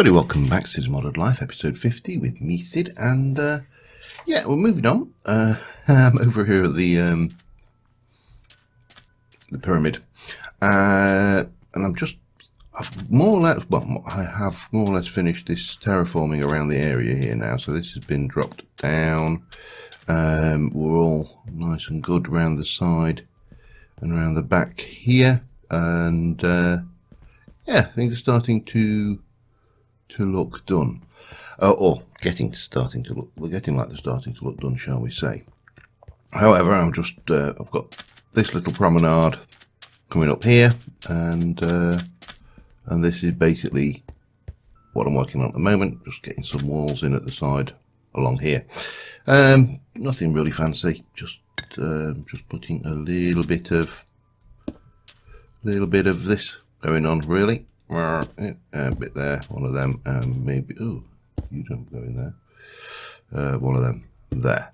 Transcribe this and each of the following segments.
Everybody, welcome back to Cids Modded Life, episode 50 with me, Cid, and yeah, we're moving on. I'm over here at the pyramid, and I've more or less, well, I have more or less finished this terraforming around the area here now. So this has been dropped down. We're all nice and good around the side and around the back here, and yeah, things are starting to look done, or getting like they're starting to look done, shall we say. However, I've got this little promenade coming up here, and this is basically what I'm working on at the moment, just getting some walls in at the side along here. Nothing really fancy, just putting a little bit of this going on, really. A bit there, one of them, maybe. Oh, you don't go in there. One of them there.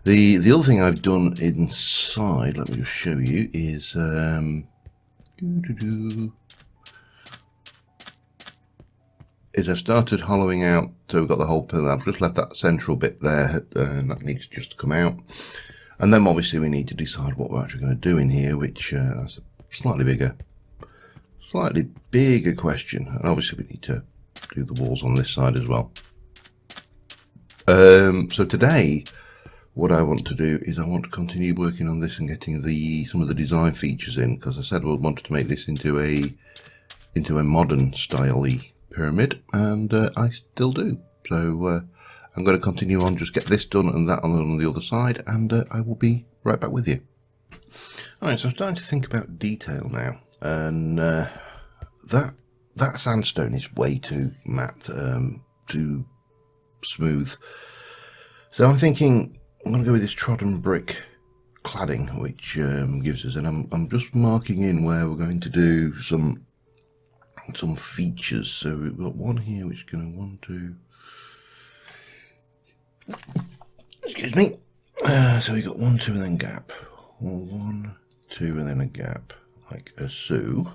The other thing I've done inside, let me just show you, is I've started hollowing out. So we've got the whole pillar. I've just left that central bit there, and that needs just to come out. And then obviously we need to decide what we're actually going to do in here, which is a slightly bigger question. And obviously we need to do the walls on this side as well. So today what I want to do is I want to continue working on this and getting some of the design features in, because I said I wanted to make this into a modern style-y pyramid, and I still do. So I'm going to continue on, just get this done and that on the other side, and I will be right back with you. Alright, so I'm starting to think about detail now, and that sandstone is way too matte, too smooth. So I'm thinking I'm going to go with this trodden brick cladding, which gives us, and I'm just marking in where we're going to do some features. So we've got one here which is going to want to, excuse me, so we got 1, 2 and then gap, 1, 2 and then a gap, like so.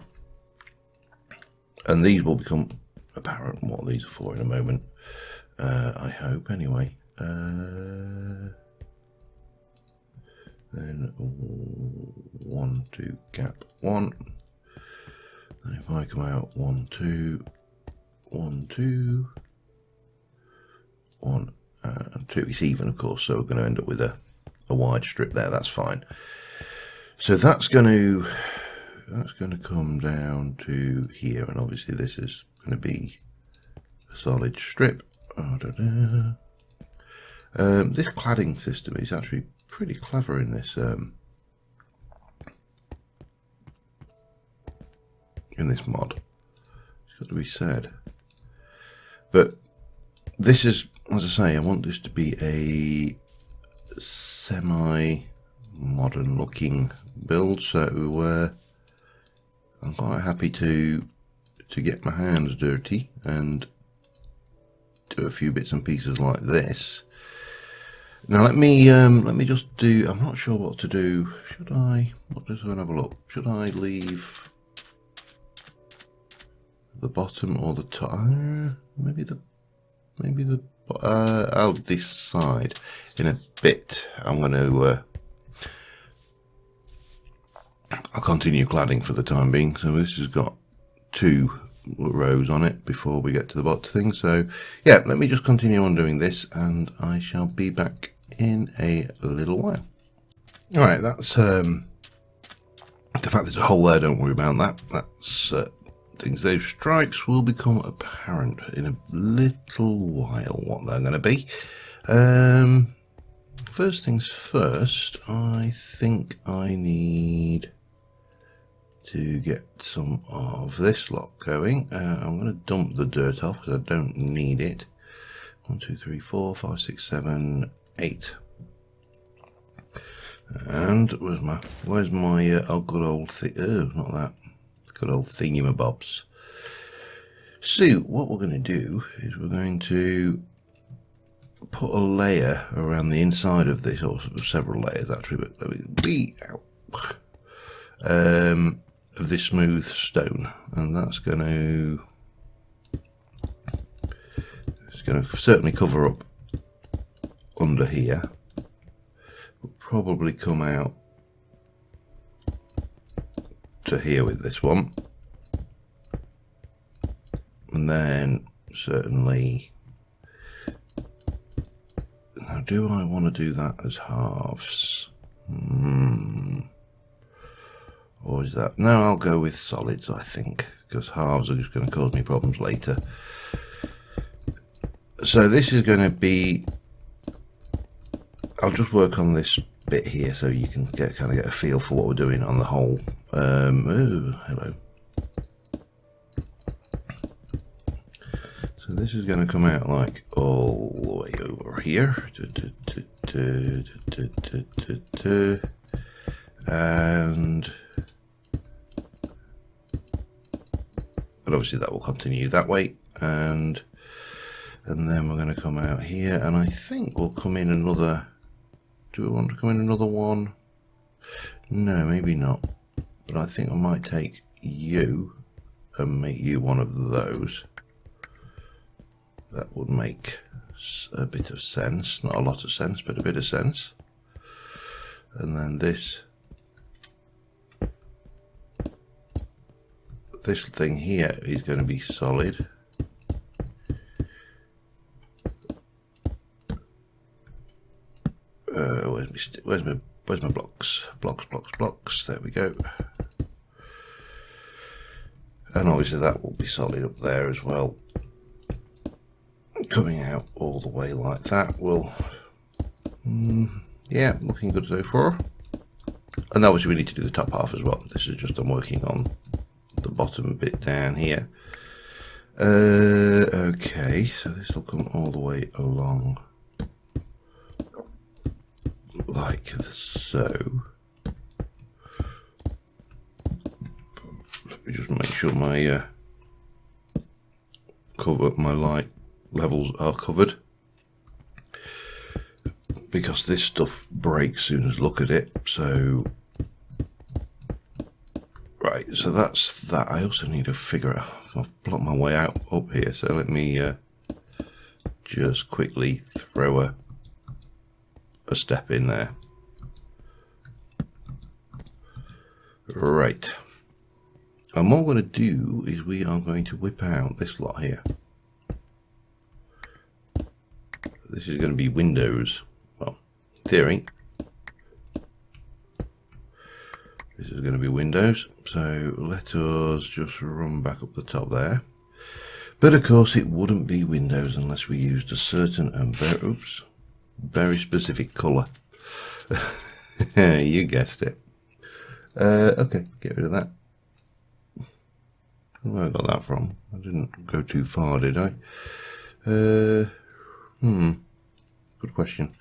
And these will become apparent what these are for in a moment, I hope, anyway. Then 1, 2, gap 1. And if I come out 1, 2, 1, 2, 1 and 2, it's even, of course, so we're going to end up with a wide strip there. That's fine. So that's going to come down to here, and obviously this is going to be a solid strip. This cladding system is actually pretty clever in this mod. It's got to be said. But this is, as I say, I want this to be a semi-modern looking build, so I'm quite happy to get my hands dirty and do a few bits and pieces like this. Now let me just do, I'm not sure what to do. Should I, let's have a look. Should I leave the bottom or the top? I'll decide in a bit. I'm going to I'll continue cladding for the time being. So this has got 2 rows on it before we get to the bottom thing. So yeah, let me just continue on doing this, and I shall be back in a little while. All right, that's the fact there's a hole there. Don't worry about that. That's things. Those stripes will become apparent in a little while what they're going to be. First things first, I think I need to get some of this lot going. I'm going to dump the dirt off because I don't need it. 1, 2, 3, 4, 5, 6, 7, 8. And where's my oh, good old not that good old thingamabobs. So what we're going to do is we're going to put a layer around the inside of this, or several layers actually, but of this smooth stone, and that's going to going to certainly cover up under here. We'll probably come out to here with this one, and then certainly, now do I want to do that as halves? Or is that, no, I'll go with solids, I think, because halves are just going to cause me problems later. So this is going to be, I'll just work on this bit here so you can kind of get a feel for what we're doing on the whole. Oh, hello. So this is going to come out like all the way over here. And obviously that will continue that way. And then we're going to come out here, and I think we'll come in another. Do we want to come in another one? No, maybe not. But I think I might take you and make you one of those. That would make a bit of sense. Not a lot of sense, but a bit of sense. And then this thing here is going to be solid. Where's my blocks? Blocks. There we go. And obviously that will be solid up there as well. Coming out all the way like that will, yeah, looking good so far. And obviously we need to do the top half as well. This is just I'm working on the bottom bit down here. Okay, so this will come all the way along like so. Let me just make sure my my light levels are covered, because this stuff breaks soon as look at it. So right, so that's that. I also need to figure out, I've blocked my way out up here, so let me just quickly throw a step in there. Right, and what we're going to do is we are going to whip out this lot here. This is going to be windows. Well, in theory, this is going to be windows. So let us just run back up the top there. But of course, it wouldn't be windows unless we used a certain and very specific colour. You guessed it. Okay, get rid of that. Where I got that from? I didn't go too far, did I? Good question.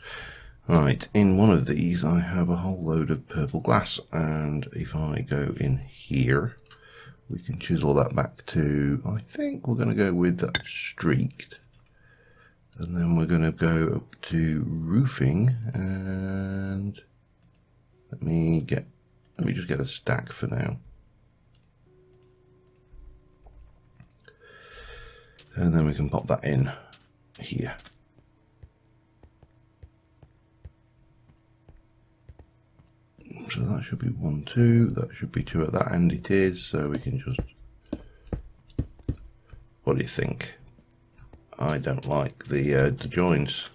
Right, in one of these I have a whole load of purple glass, and if I go in here, we can chisel that back to, I think we're going to go with that streaked, and then we're going to go up to roofing, and let me just get a stack for now. And then we can pop that in here. So that should be 1, 2, that should be 2 at that end, it is, so we can just, what do you think? I don't like the joins.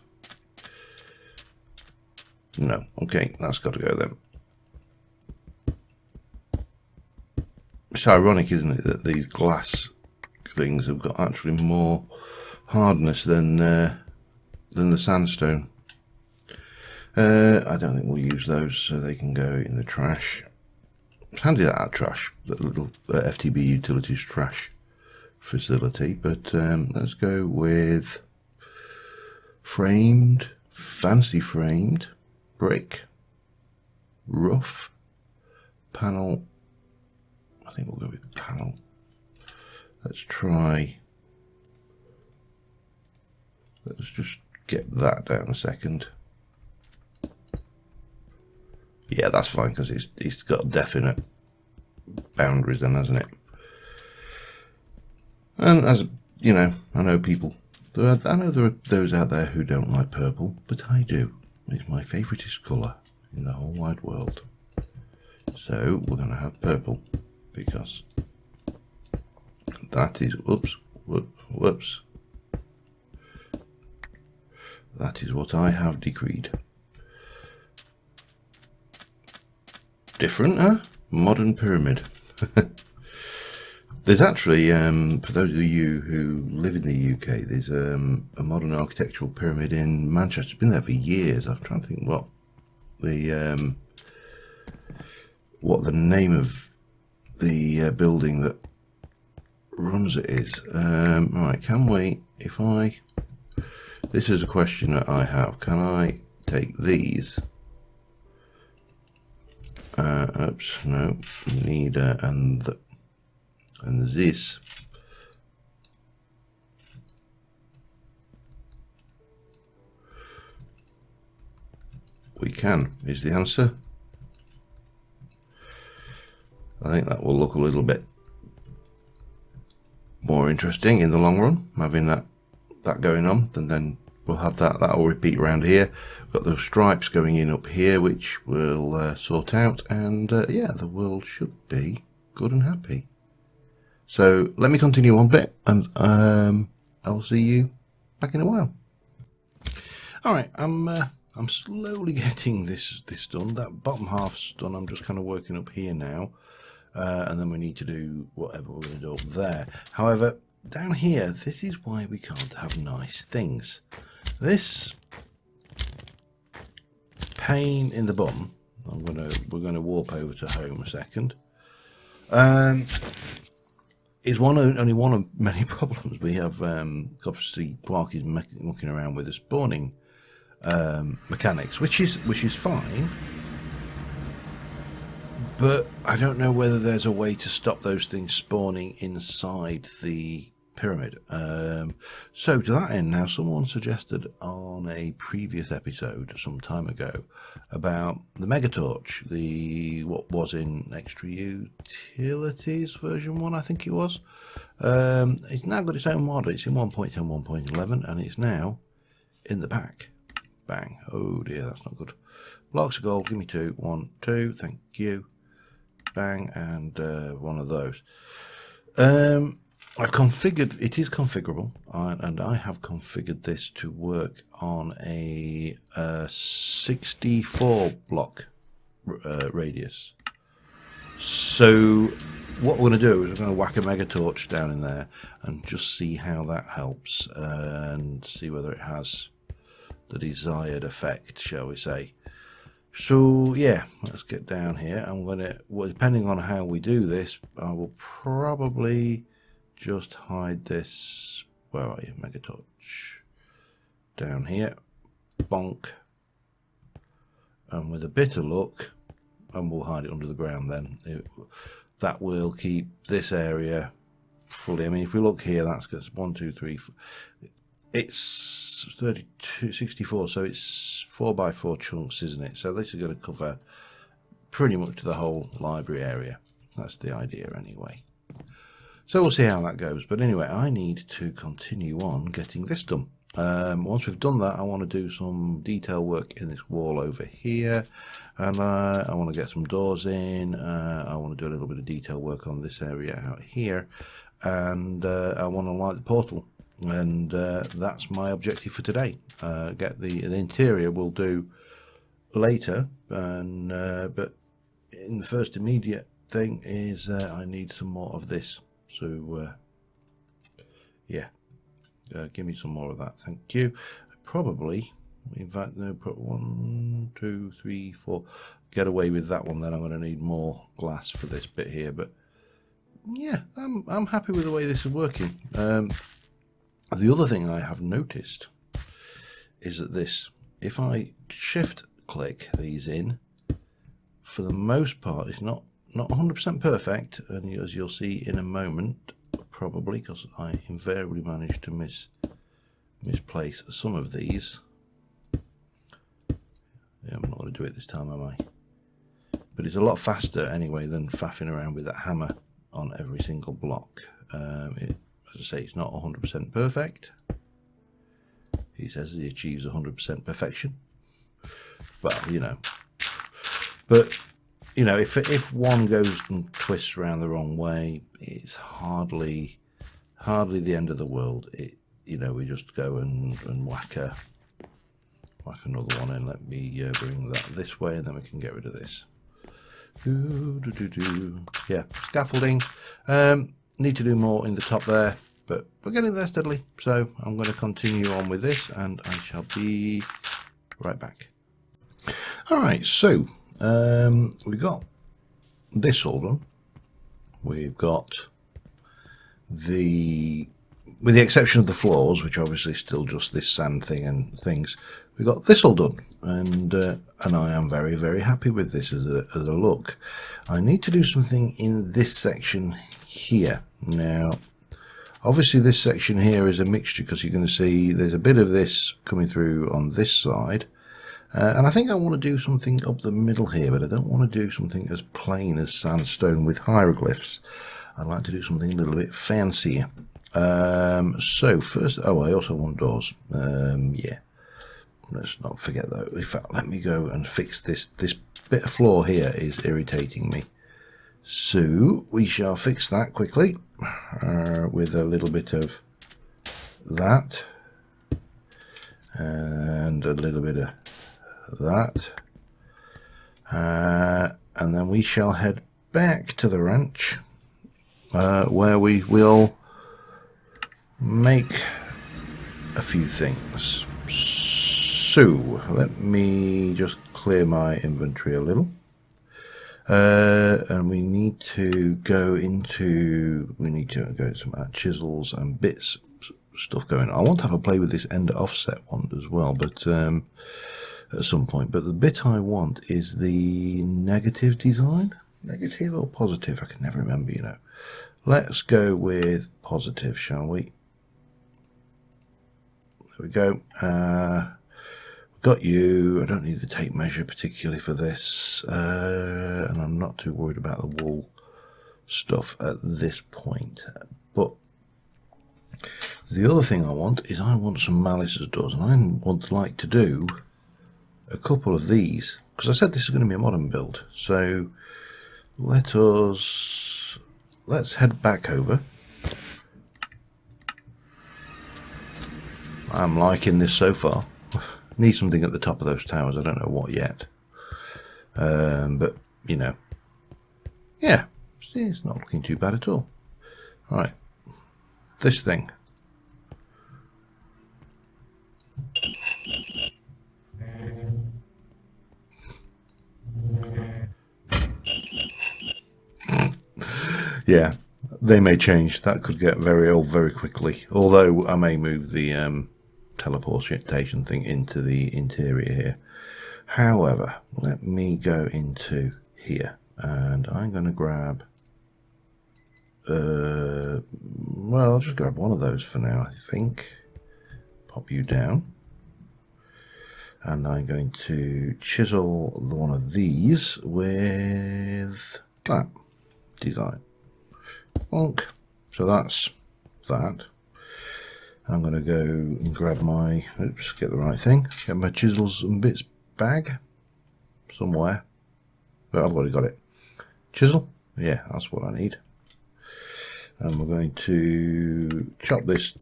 No, okay, that's got to go then. It's ironic, isn't it, that these glass things have got actually more hardness than the sandstone. I don't think we'll use those, so they can go in the trash. It's handy that our trash, that little FTB Utilities trash facility, but let's go with framed, fancy framed, brick, rough, panel. I think we'll go with panel. Let's just get that down a second. Yeah, that's fine, because it's got definite boundaries then, hasn't it? And as you know, I know people I know there are those out there who don't like purple, but I do. It's my favouriteest colour in the whole wide world. So we're going to have purple because that is, whoops. That is what I have decreed. Different, huh? Modern pyramid. There's actually, for those of you who live in the UK, there's a modern architectural pyramid in Manchester. It's been there for years. I'm trying to think what the name of the building that runs it is. Right, can we, this is a question that I have, can I take these, oops, no, need, and this, we can, is the answer. I think that will look a little bit more interesting in the long run, having that going on, and then we'll have that'll repeat around here. We've got those stripes going in up here, which we'll sort out, and yeah, the world should be good and happy. So let me continue on bit, and I'll see you back in a while. All right, I'm slowly getting this done. That bottom half's done. I'm just kind of working up here now, and then we need to do whatever we're going to do up there. However, down here, this is why we can't have nice things. This pain in the bum. We're going to warp over to home a second. Is only one of many problems we have. Obviously, Quark is mucking around with the spawning mechanics, which is fine, but I don't know whether there's a way to stop those things spawning inside the pyramid. So to that end, now someone suggested on a previous episode some time ago about the Megatorch, what was in Extra Utilities version 1, I think it was. It's now got its own mod. It's in 1.10, 1.11, and it's now in the pack. Bang. Oh dear, that's not good. Blocks of gold, give me 2. 1, 2, thank you. Bang, and one of those. I've configured, it is configurable, and I have configured this to work on a 64 block radius. So what we're going to do is we're going to whack a Megatorch down in there and just see how that helps, and see whether it has the desired effect, shall we say. So yeah, let's get down here. I'm going to, well, depending on how we do this, I will probably just hide this. Where are you, Megatorch? Down here, bonk, and with a bit of luck, and we'll hide it under the ground. Then that will keep this area fully. I mean, if we look here, that's because 1, 2, 3, 4, it's 32, 64, so it's 4x4 chunks, isn't it? So this is going to cover pretty much the whole library area. That's the idea anyway. So we'll see how that goes. But anyway, I need to continue on getting this done. Once we've done that, I want to do some detail work in this wall over here, and I want to get some doors in. I want to do a little bit of detail work on this area out here, and I want to light the portal. And that's my objective for today. Get the interior we'll do later, and but in the first immediate thing is I need some more of this. So yeah, give me some more of that, thank you. Probably, in fact, no, put 1, 2, 3, 4. Get away with that one. Then I'm going to need more glass for this bit here. But yeah, I'm happy with the way this is working. The other thing I have noticed is that this, if I shift click these in, for the most part, it's not 100% perfect, and as you'll see in a moment, probably, because I invariably manage to misplace some of these. Yeah, I'm not going to do it this time, am I? But it's a lot faster anyway than faffing around with that hammer on every single block. As I say, it's not 100% perfect, He says he achieves 100% perfection. Well, you know, but you know, if one goes and twists around the wrong way, it's hardly the end of the world. You know, we just go and whack another one in. Let me bring that this way, and then we can get rid of this. Yeah, scaffolding. Need to do more in the top there, but we're getting there steadily. So I'm going to continue on with this, and I shall be right back. All right, so we got this all done. We've got with the exception of the floors, which obviously still just this sand thing and things, we got this all done, and I am very, very happy with this as a look. I need to do something in this section here. Now, obviously this section here is a mixture, because you're going to see there's a bit of this coming through on this side, and I think I want to do something up the middle here, but I don't want to do something as plain as sandstone with hieroglyphs. I'd like to do something a little bit fancier. So first, I also want doors. Yeah, let's not forget that. In fact, let me go and fix this bit of floor here is irritating me. So we shall fix that quickly with a little bit of that and a little bit of that, and then we shall head back to the ranch where we will make a few things. So let me just clear my inventory a little, and we need to go some chisels and bits stuff going on. I want to have a play with this end offset one as well, but at some point. But the bit I want is the negative design. Negative or positive? I can never remember, you know. Let's go with positive, shall we? There we go. Got you. I don't need the tape measure particularly for this, and I'm not too worried about the wool stuff at this point. But the other thing I want some malice as doors, and I would like to do a couple of these, because I said this is going to be a modern build. So let's head back over. I'm liking this so far. Need something at the top of those towers. I don't know what yet, but you know, yeah, see, it's not looking too bad at all. All right, this thing. Yeah, they may change. That could get very old very quickly. Although I may move the teleportation thing into the interior here. However, let me go into here, and I'm going to grab well, I'll just grab one of those for now, I think. Pop you down, and I'm going to chisel one of these with that design. Bonk. So that's that. I'm going to go and grab my, oops, get the right thing, get my chisels and bits bag somewhere. Oh, I've already got it. Chisel, yeah, that's what I need. And we're going to chop this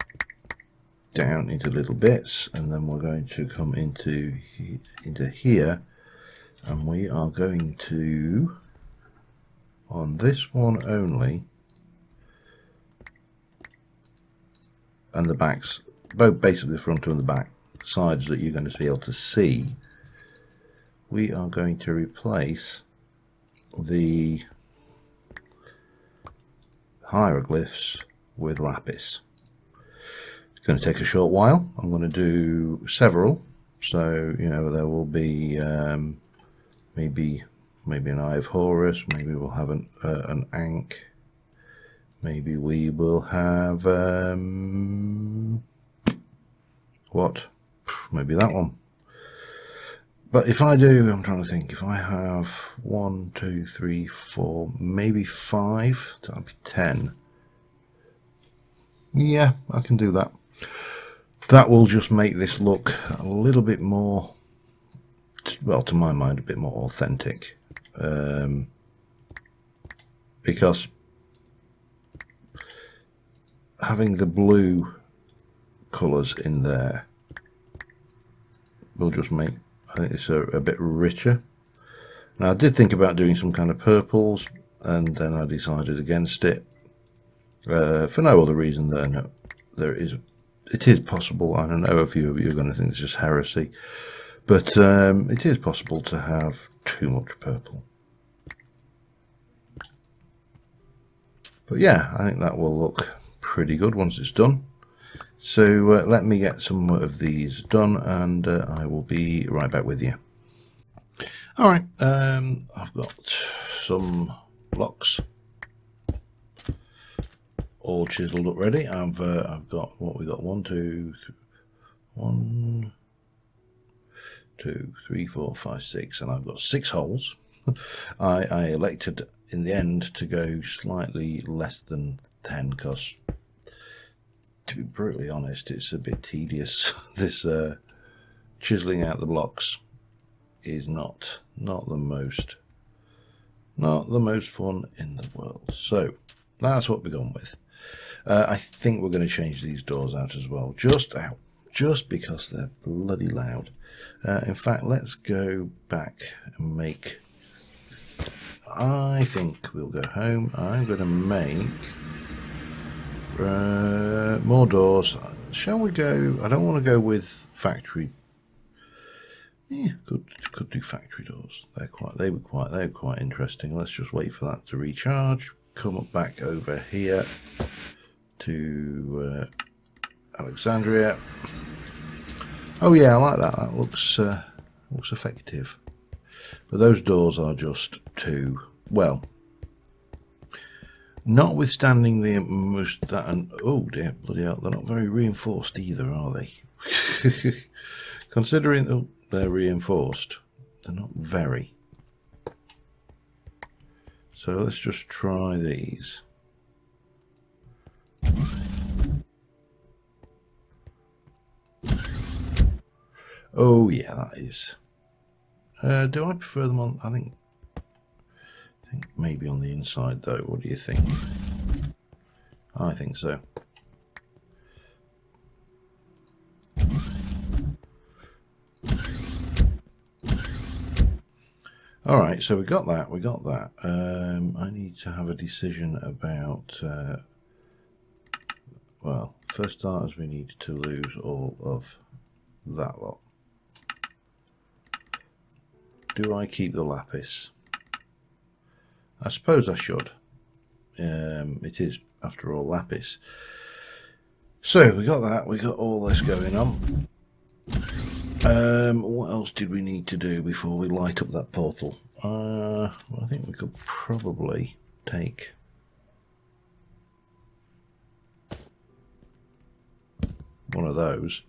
down into little bits, and then we're going to come into here, and we are going to, on this one only, and the backs, both basically the front and the back sides that you're going to be able to see, we are going to replace the hieroglyphs with lapis. It's going to take a short while. I'm going to do several, so you know there will be maybe an Eye of Horus, maybe we'll have an Ankh. Maybe we will have what? Maybe that one. But if I do, I'm trying to think. If I have 1, 2, 3, 4, maybe 5, that'll be 10. Yeah, I can do that. That will just make this look a little bit more, well, to my mind, a bit more authentic. Because having the blue colours in there will just make, I think it's a bit richer. Now I did think about doing some kind of purples, and then I decided against it for no other reason than it is possible. I don't know if you are going to think it's just heresy, but it is possible to have too much purple. But yeah, I think that will look pretty good once it's done. So let me get some of these done, and I will be right back with you. All right, I've got some blocks all chiseled up ready. I've got what we got: 1, 2, 3, 4, 5, 6, and I've got 6 holes. I elected in the end to go slightly less than 10 because, to be brutally honest, it's a bit tedious. This chiseling out the blocks is not the most fun in the world. So that's what we've gone with. I think we're going to change these doors out as well, just because they're bloody loud. In fact, let's go back and make, I think we'll go home. I'm going to make more doors. Shall we go? I don't want to go with factory. Yeah, could do factory doors. They were quite interesting. Let's just wait for that to recharge. Come up back over here to Alexandria. Oh yeah, I like that. That looks effective. But those doors are just too, well, notwithstanding the most that, and oh dear, bloody hell, they're not very reinforced either, are they? Considering that they're reinforced, they're not very. So let's just try these. Oh yeah, that is. Do I prefer them on? I think maybe on the inside though. What do you think? I think so. All right, so we got that. I need to have a decision about. Well, for starters, we need to lose all of that lot. Do I keep the lapis? I suppose I should. It is, after all, lapis. So we got that. We got all this going on. What else did we need to do before we light up that portal? Well, I think we could probably take one of those.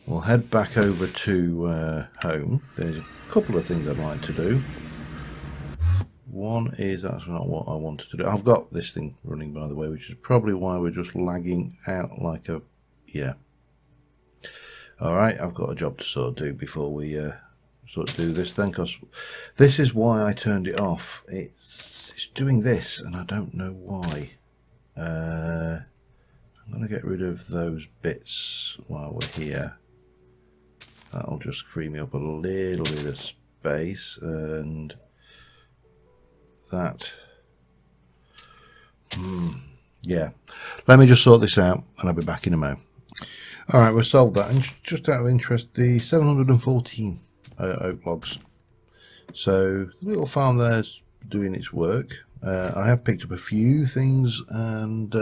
We'll head back over to home. There's a couple of things I'd like to do. One is, that's not what I wanted to do. I've got this thing running, by the way, which is probably why we're just lagging out like a, yeah. All right, I've got a job to sort of do before we sort of do this then, because this is why I turned it off. It's doing this, and I don't know why. I'm going to get rid of those bits while we're here. That'll just free me up a little bit of space, and that, yeah. Let me just sort this out, and I'll be back in a mo. All right, we've solved that. And just out of interest, the 714 oak logs. So the little farm there's doing its work. I have picked up a few things, and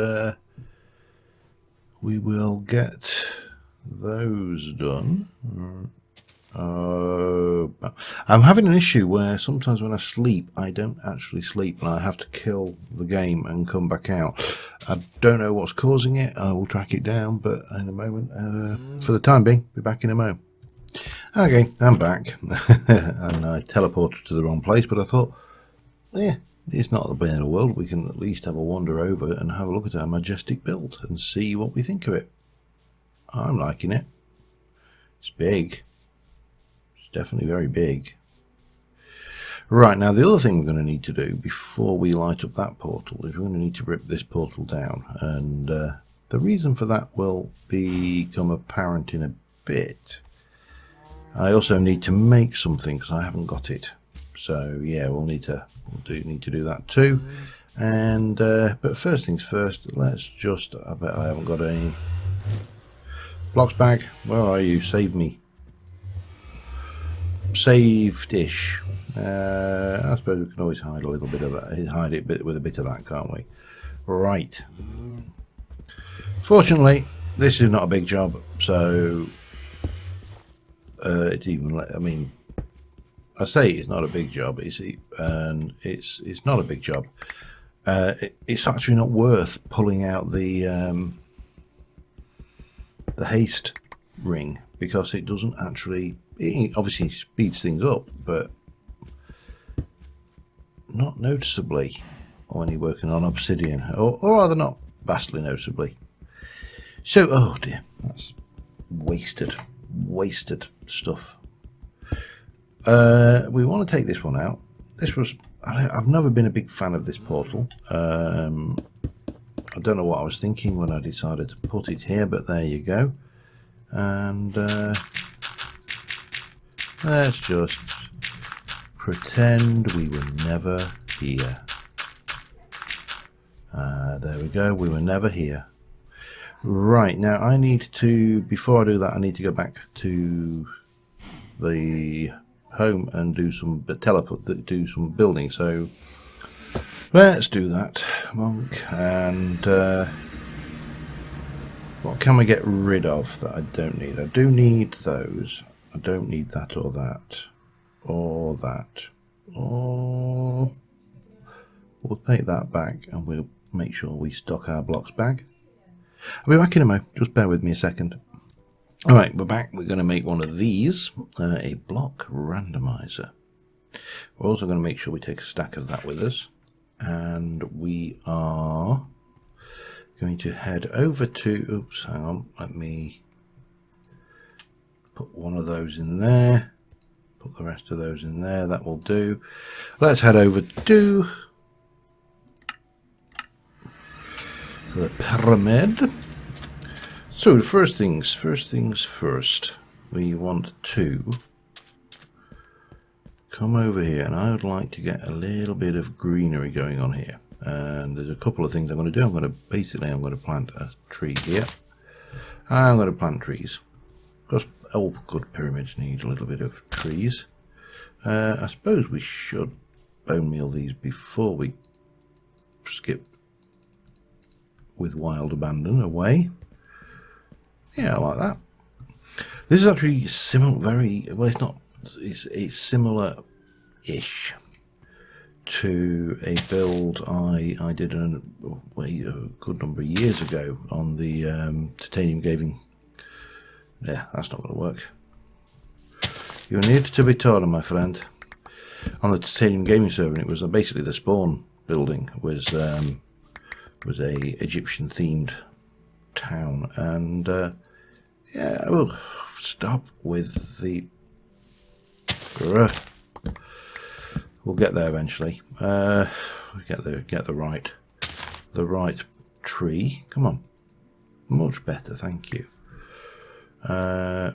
we will get those done. I'm having an issue where sometimes when I sleep, I don't actually sleep, and I have to kill the game and come back out. I don't know what's causing it. I will track it down, but in a moment, for the time being, be back in a moment. Okay, I'm back, and I teleported to the wrong place, but I thought, yeah, it's not the end of the world. We can at least have a wander over and have a look at our majestic build and see what we think of it. I'm liking it. It's big. It's definitely very big. Right, now the other thing we're going to need to do before we light up that portal is we're going to need to rip this portal down, and the reason for that will become apparent in a bit. I also need to make something because I haven't got it, so yeah, we'll need to do that too. And but first things first, let's just, I bet I haven't got any blocks bag. Where are you? Save me. Saved-ish. I suppose we can always hide a little bit of that, hide it with a bit of that, can't we? Right. Fortunately, this is not a big job, so it's even. I mean, I say it's not a big job. It's not a big job. It's actually not worth pulling out the haste ring because it doesn't actually. It obviously speeds things up, but not noticeably when you're working on obsidian, or rather not vastly noticeably. So, oh dear, that's wasted stuff. We want to take this one out. I've never been a big fan of this portal. I don't know what I was thinking when I decided to put it here, but there you go. And let's just pretend we were never here. There we go, we were never here. Right, now I need to, before I do that, I need to go back to the home and do some do some building. So let's do that, monk. And what can we get rid of that I don't need? I do need those. I don't need that or that or that. Or we'll take that back and we'll make sure we stock our blocks bag. I'll be back in a moment. Just bear with me a second. Alright, we're back. We're going to make one of these, a block randomizer. We're also going to make sure we take a stack of that with us. And we are going to head over to, oops, hang on, let me put one of those in there. Put the rest of those in there, that will do. Let's head over to the pyramid. So first things first, we want to come over here, and I would like to get a little bit of greenery going on here. And there's a couple of things I'm going to do. I'm going to plant a tree here. I'm going to plant trees because all good pyramids need a little bit of trees. I suppose we should bone meal these before we skip with wild abandon away. Yeah, I like that. This is actually similar, well, it's not, it's similar-ish to a build I did a good number of years ago on the titanium gaming. Yeah, that's not going to work. You need to be taller, my friend. On the titanium gaming server, and it was basically the spawn building was a Egyptian themed town, and yeah, I will stop with the. We'll get there eventually. We get the right tree. Come on, much better, thank you. Yeah,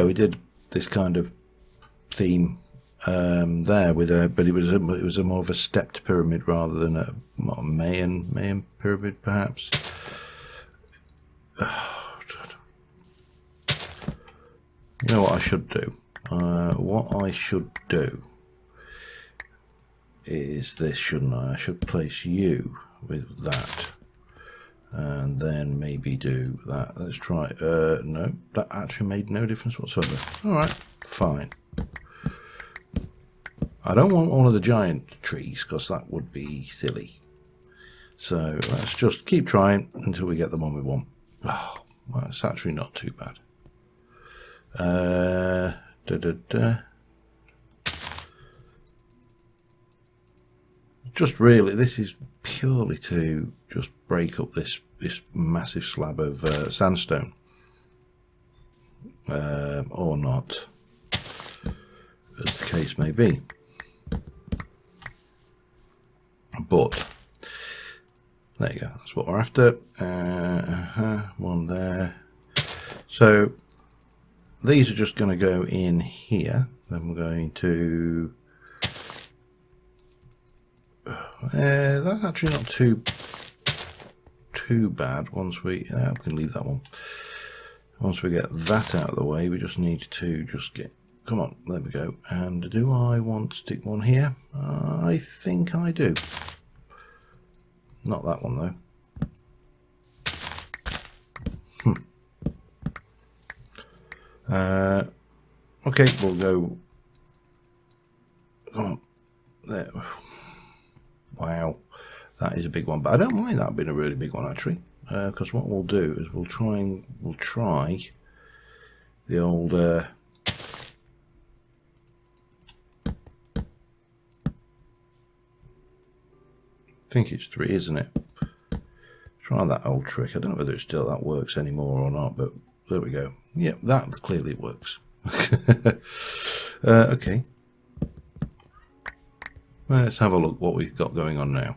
we did this kind of theme there with but it was a more of a stepped pyramid rather than a Mayan pyramid, perhaps. You know what I should do? What I should do is this, shouldn't I? I should place you with that, and then maybe do that. Let's try. No, that actually made no difference whatsoever. All right, fine. I don't want one of the giant trees because that would be silly. So let's just keep trying until we get the one we want. Oh, well, it's actually not too bad. just really, this is purely to just break up this massive slab of sandstone, or not, as the case may be. But there you go, that's what we're after. One there. So these are just going to go in here. Then we're going to that's actually not too bad. Once we can leave that one. Once we get that out of the way, we just need to just get, come on, there we go. And do I want to stick one here? I think I do. Not that one though. Okay, we'll go. Come on, there. Wow, that is a big one, but I don't mind that being a really big one actually, because what we'll do is we'll try the old I think it's 3, isn't it? Try that old trick. I don't know whether it still that works anymore or not, but there we go. Yeah, that clearly works. Okay. Let's have a look what we've got going on now.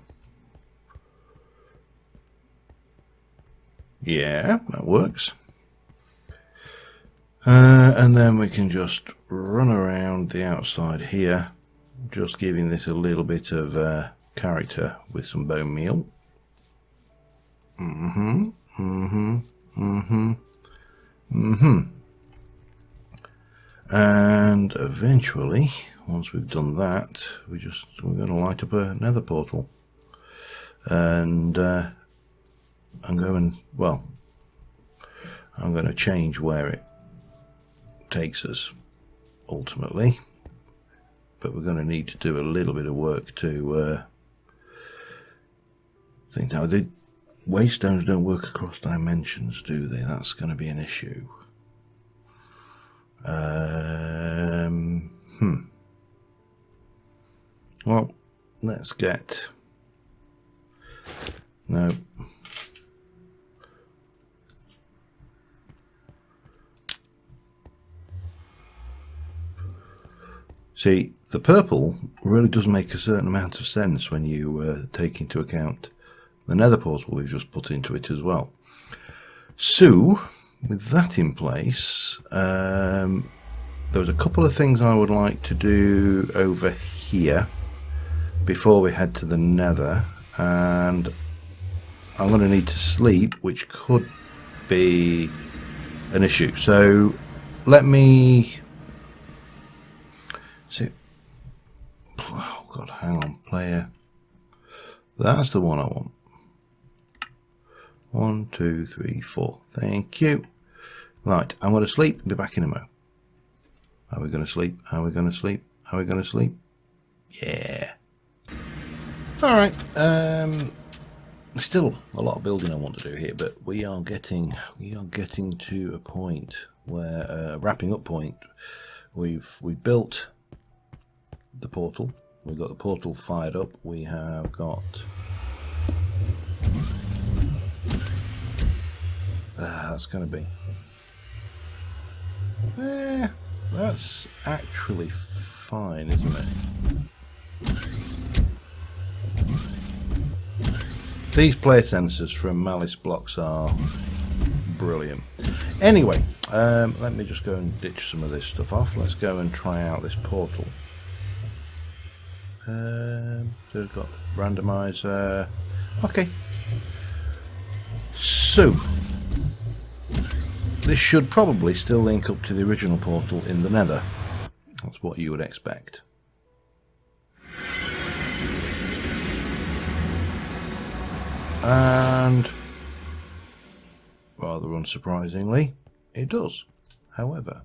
Yeah, that works. And then we can just run around the outside here, just giving this a little bit of character with some bone meal. And eventually, once we've done that, we're going to light up a nether portal, and I'm going to change where it takes us ultimately, but we're going to need to do a little bit of work to think. Now the waystones don't work across dimensions, do they? That's going to be an issue. Well, let's get, no, see, the purple really does make a certain amount of sense when you take into account the nether portal we've just put into it as well. So with that in place, there was a couple of things I would like to do over here before we head to the nether, and I'm going to need to sleep, which could be an issue. So let me see. Oh god, hang on, player. That's the one I want. 1, 2, 3, 4. Thank you. Right, I'm going to sleep. Be back in a mo. Are we going to sleep? Are we going to sleep? Are we going to sleep? Yeah. All right. Still a lot of building I want to do here, but we are getting to a point where wrapping up point. We've built the portal. We've got the portal fired up. We have got that's going to be that's actually fine, isn't it? These play sensors from Malice blocks are brilliant. Anyway, let me just go and ditch some of this stuff off. Let's go and try out this portal. So we've got randomizer. Okay. So this should probably still link up to the original portal in the nether. That's what you would expect. And rather unsurprisingly, it does. However,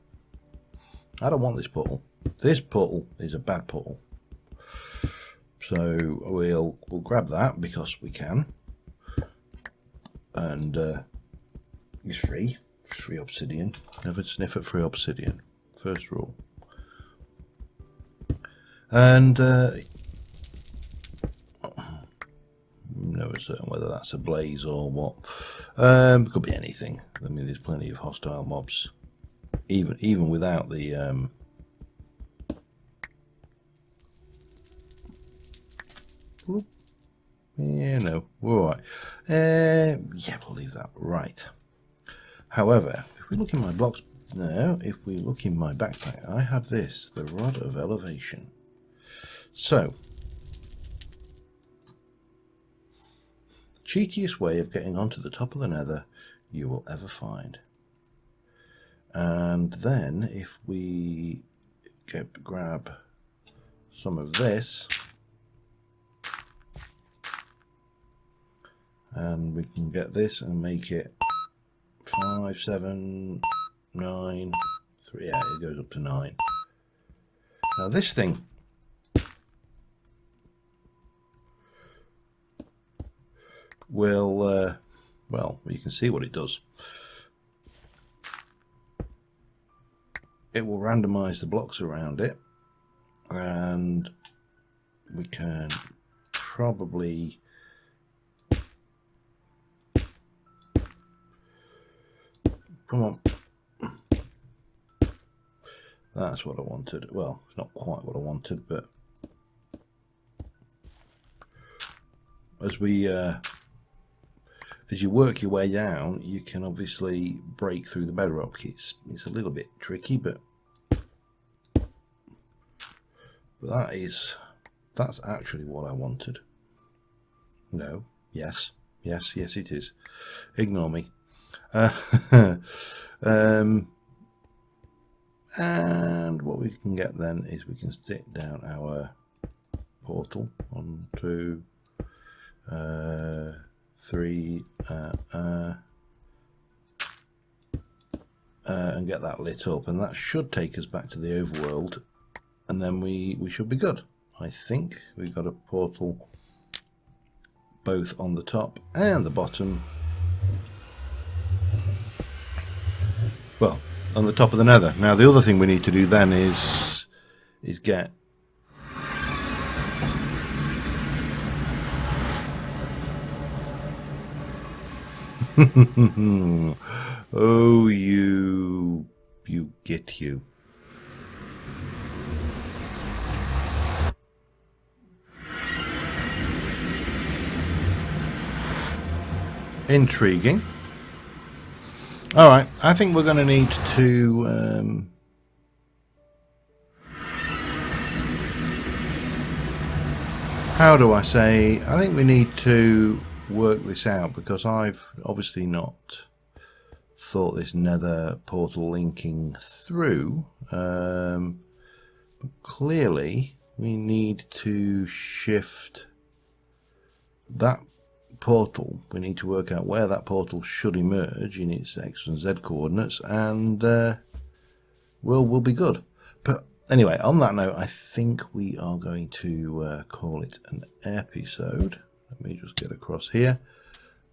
I don't want this portal. This portal is a bad portal. So we'll grab that because we can. And it's free. Free obsidian. Never sniff at free obsidian. First rule. 100% certain whether that's a blaze or what. Could be anything. I mean, there's plenty of hostile mobs, even without the yeah, no, we're all right. Yeah, we'll leave that. Right. However, if we look in my blocks now, if we look in my backpack, I have this, the Rod of Elevation. So, cheatiest way of getting onto the top of the Nether you will ever find. And then if we grab some of this, and we can get this and make it 5, 7, 9, 3, yeah, it goes up to 9. Now this thing will, well, you can see what it does. It will randomize the blocks around it, and we can probably come on. That's what I wanted. Well, it's not quite what I wanted, but as we as you work your way down, you can obviously break through the bedrock. It's a little bit tricky, but that's actually what I wanted. No, yes, it is. Ignore me. And what we can get then is we can stick down our portal 1, 2, 3, and get that lit up, and that should take us back to the overworld, and then we should be good. I think we've got a portal both on the top and the bottom. Well, on the top of the Nether. Now the other thing we need to do then is get oh, you get you. Intriguing. All right, I think we're going to need to how do I say? I think we need to work this out, because I've obviously not thought this Nether portal linking through. But clearly we need to shift that portal. We need to work out where that portal should emerge in its X and Z coordinates, and we'll be good. But anyway, on that note, I think we are going to call it an episode. Let me just get across here.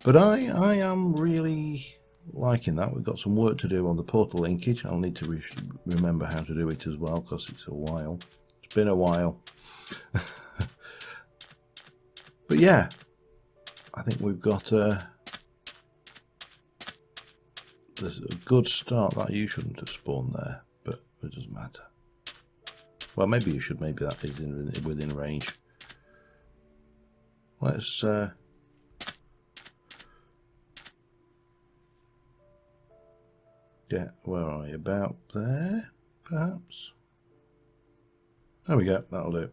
But I am really liking that. We've got some work to do on the portal linkage. I'll need to remember how to do it as well, because it's a while. It's been a while. But yeah, I think we've got there's a good start. That you shouldn't have spawned there, but it doesn't matter. Well, maybe you should. Maybe that is within range. Let's get, where are you? About there, perhaps. There we go. That'll do.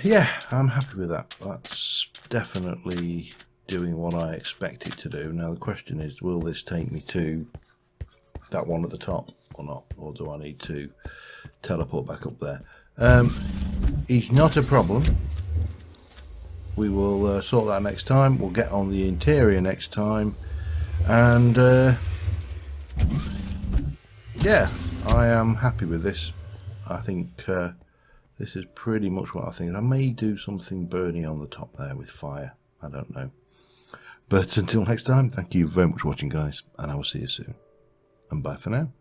Yeah, I'm happy with that. That's definitely doing what I expect it to do. Now the question is, will this take me to that one at the top or not, or do I need to teleport back up there? It's not a problem. We will sort that next time. We'll get on the interior next time, and yeah, I am happy with this. I think this is pretty much what I think. I may do something burning on the top there with fire. I don't know. But until next time, thank you very much for watching, guys, and I will see you soon. And bye for now.